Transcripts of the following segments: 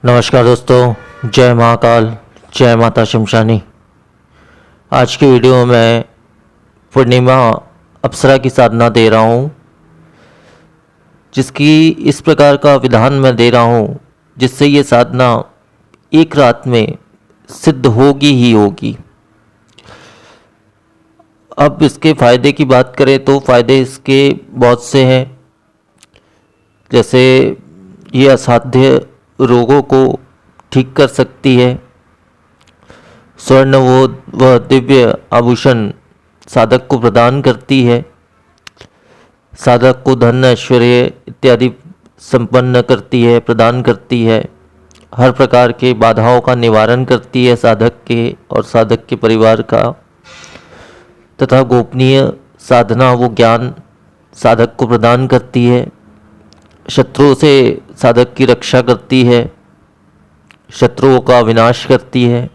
नमस्कार दोस्तों, जय महाकाल, जय माता शमशानी। आज की वीडियो में मैं पूर्णिमा अप्सरा की साधना दे रहा हूँ, जिसकी इस प्रकार का विधान मैं दे रहा हूँ जिससे ये साधना एक रात में सिद्ध होगी ही होगी। अब इसके फ़ायदे की बात करें तो फ़ायदे इसके बहुत से हैं। जैसे ये असाध्य रोगों को ठीक कर सकती है। स्वर्ण व दिव्य आभूषण साधक को प्रदान करती है। साधक को धन ऐश्वर्य इत्यादि संपन्न करती है, प्रदान करती है। हर प्रकार के बाधाओं का निवारण करती है साधक के और साधक के परिवार का। तथा गोपनीय साधना वो ज्ञान साधक को प्रदान करती है। शत्रुओं से साधक की रक्षा करती है, शत्रुओं का विनाश करती है,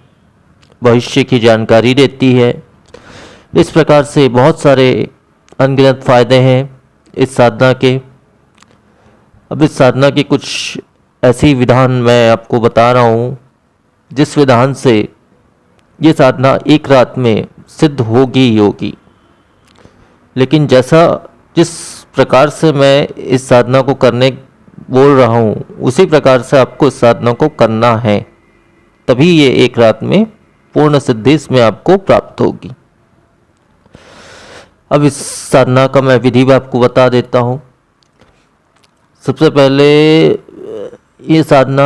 भविष्य की जानकारी देती है। इस प्रकार से बहुत सारे अनगिनत फायदे हैं इस साधना के। अब इस साधना के कुछ ऐसी विधान मैं आपको बता रहा हूँ जिस विधान से ये साधना एक रात में सिद्ध होगी ही होगी। लेकिन जिस प्रकार से मैं इस साधना को करने बोल रहा हूँ उसी प्रकार से आपको इस साधना को करना है, तभी ये एक रात में पूर्ण सिद्धि इसमें आपको प्राप्त होगी। अब इस साधना का मैं विधि भी आपको बता देता हूँ। सबसे पहले ये साधना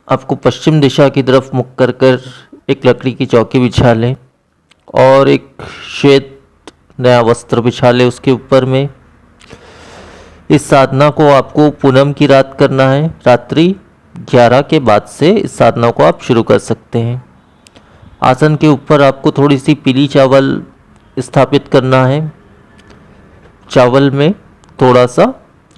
आपको पश्चिम दिशा की तरफ मुख कर एक लकड़ी की चौकी बिछा लें और एक श्वेत नया वस्त्र बिछा लें उसके ऊपर में। इस साधना को आपको पूनम की रात करना है। रात्रि 11 के बाद से इस साधना को आप शुरू कर सकते हैं। आसन के ऊपर आपको थोड़ी सी पीली चावल स्थापित करना है। चावल में थोड़ा सा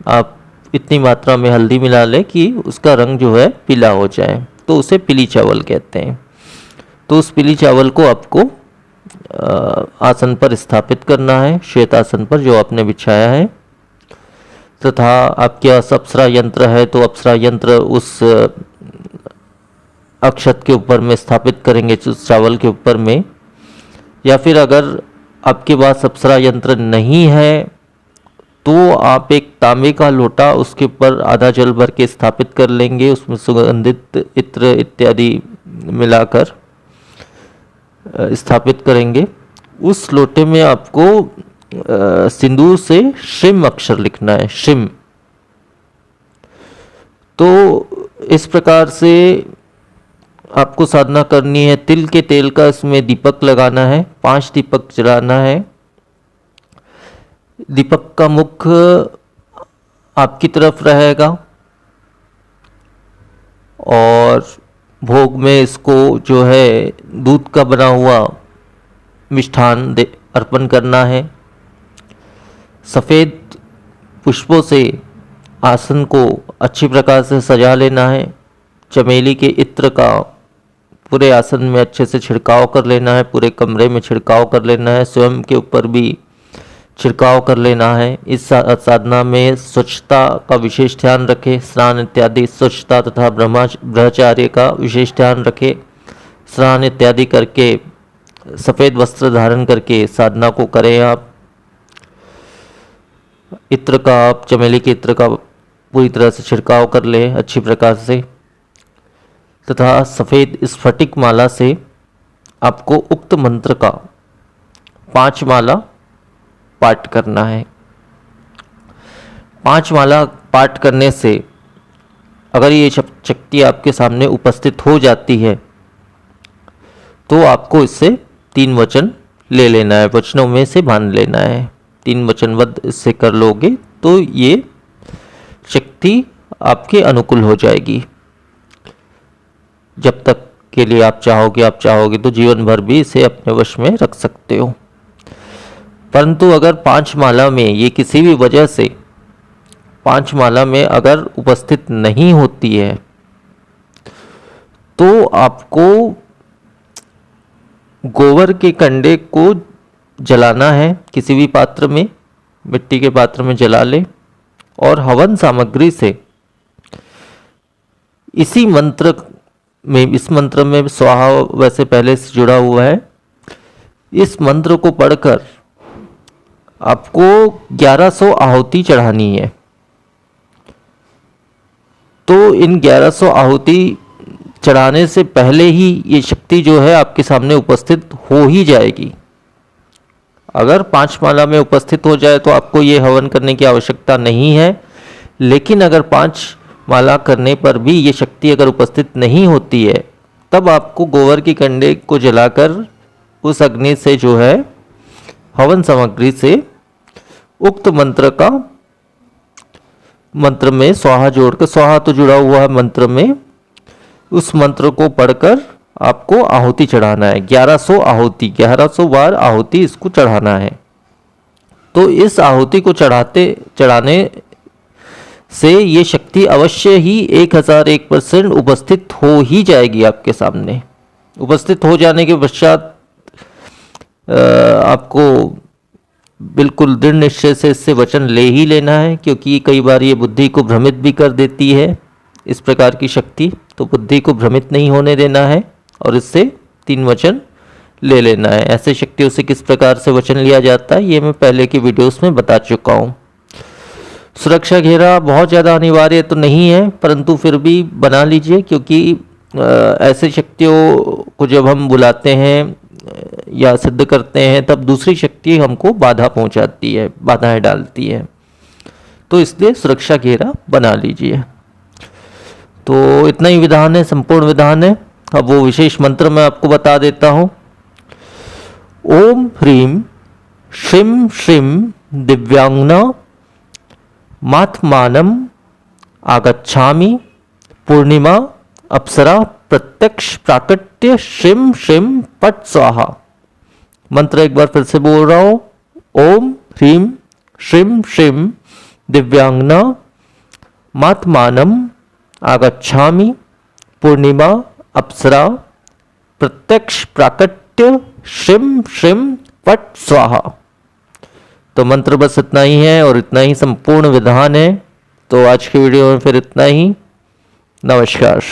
आप इतनी मात्रा में हल्दी मिला लें कि उसका रंग जो है पीला हो जाए, तो उसे पीली चावल कहते हैं। तो उस पीली चावल को आपको आसन पर स्थापित करना है, श्वेत आसन पर जो आपने बिछाया है। तथा आपके पास अप्सरा यंत्र है तो अप्सरा यंत्र उस अक्षत के ऊपर में स्थापित करेंगे, उस चावल के ऊपर में। या फिर अगर आपके पास अप्सरा यंत्र नहीं है तो आप एक तांबे का लोटा उसके ऊपर आधा जल भर के स्थापित कर लेंगे, उसमें सुगंधित इत्र इत्यादि मिलाकर स्थापित करेंगे। उस लोटे में आपको सिंदूर से शिम अक्षर लिखना है, शिम। तो इस प्रकार से आपको साधना करनी है। तिल के तेल का इसमें दीपक लगाना है, 5 दीपक जलाना है। दीपक का मुख आपकी तरफ रहेगा और भोग में इसको जो है दूध का बना हुआ मिष्ठान अर्पण करना है। सफ़ेद पुष्पों से आसन को अच्छी प्रकार से सजा लेना है। चमेली के इत्र का पूरे आसन में अच्छे से छिड़काव कर लेना है, पूरे कमरे में छिड़काव कर लेना है, स्वयं के ऊपर भी छिड़काव कर लेना है। इस साधना में स्वच्छता का विशेष ध्यान रखें। स्नान इत्यादि स्वच्छता तथा ब्रह्मचार्य का विशेष ध्यान रखें। स्नान इत्यादि करके सफ़ेद वस्त्र धारण करके साधना को करें आप। इत्र का आप चमेली के इत्र का पूरी तरह से छिड़काव कर लें अच्छी प्रकार से। तथा सफ़ेद स्फटिक माला से आपको उक्त मंत्र का 5 माला पाठ करना है। 5 माला पाठ करने से अगर ये शक्ति आपके सामने उपस्थित हो जाती है तो आपको इससे 3 वचन ले लेना है, वचनों में से बांध लेना है। 3 वचनबद्ध इससे कर लोगे तो ये शक्ति आपके अनुकूल हो जाएगी। जब तक के लिए आप चाहोगे तो जीवन भर भी इसे अपने वश में रख सकते हो। परंतु अगर 5 माला में ये किसी भी वजह से 5 माला में अगर उपस्थित नहीं होती है तो आपको गोबर के कंडे को जलाना है। किसी भी पात्र में, मिट्टी के पात्र में जला लें और हवन सामग्री से इसी मंत्र में, इस मंत्र में स्वाहा वैसे पहले से जुड़ा हुआ है। इस मंत्र को पढ़कर आपको 1100 आहुति चढ़ानी है। तो इन 1100 आहुति चढ़ाने से पहले ही ये शक्ति जो है आपके सामने उपस्थित हो ही जाएगी। अगर 5 माला में उपस्थित हो जाए तो आपको ये हवन करने की आवश्यकता नहीं है, लेकिन अगर 5 माला करने पर भी ये शक्ति अगर उपस्थित नहीं होती है, तब आपको गोबर की कंडे को जलाकर उस अग्नि से जो है हवन सामग्री से उक्त मंत्र में स्वाहा जोड़कर, स्वाहा तो जुड़ा हुआ है मंत्र में, उस मंत्र को पढ़कर आपको आहुति चढ़ाना है। 1100 आहुति, 1100 बार आहुति इसको चढ़ाना है। तो इस आहुति को चढ़ाने से ये शक्ति अवश्य ही 1001% उपस्थित हो ही जाएगी आपके सामने। उपस्थित हो जाने के पश्चात आपको बिल्कुल दृढ़ निश्चय से इससे वचन ले ही लेना है, क्योंकि कई बार ये बुद्धि को भ्रमित भी कर देती है इस प्रकार की शक्ति। तो बुद्धि को भ्रमित नहीं होने देना है और इससे 3 वचन ले लेना है। ऐसे शक्तियों से किस प्रकार से वचन लिया जाता है ये मैं पहले की वीडियोस में बता चुका हूँ। सुरक्षा घेरा बहुत ज़्यादा अनिवार्य तो नहीं है, परंतु फिर भी बना लीजिए, क्योंकि ऐसे शक्तियों को जब हम बुलाते हैं या सिद्ध करते हैं तब दूसरी शक्ति हमको बाधा पहुंचाती है, बाधाएं डालती है। तो इसलिए सुरक्षा घेरा बना लीजिए। तो इतना ही विधान है, संपूर्ण विधान है। अब वो विशेष मंत्र मैं आपको बता देता हूँ। ओम ह्रीं श्रीं श्रीं दिव्यांगना मात्मानम आगच्छामि पूर्णिमा अप्सरा प्रत्यक्ष प्राकट्य श्रीं श्रीं पट स्वाहा। मंत्र एक बार फिर से बोल रहा हूँ। ओम ह्रीं श्रीं श्रीं दिव्यांगना मात्मानम आगच्छामि पूर्णिमा अप्सरा प्रत्यक्ष प्राकट्य श्रीं श्रीं पट स्वाहा। तो मंत्र बस इतना ही है और इतना ही संपूर्ण विधान है। तो आज की वीडियो में फिर इतना ही। नमस्कार।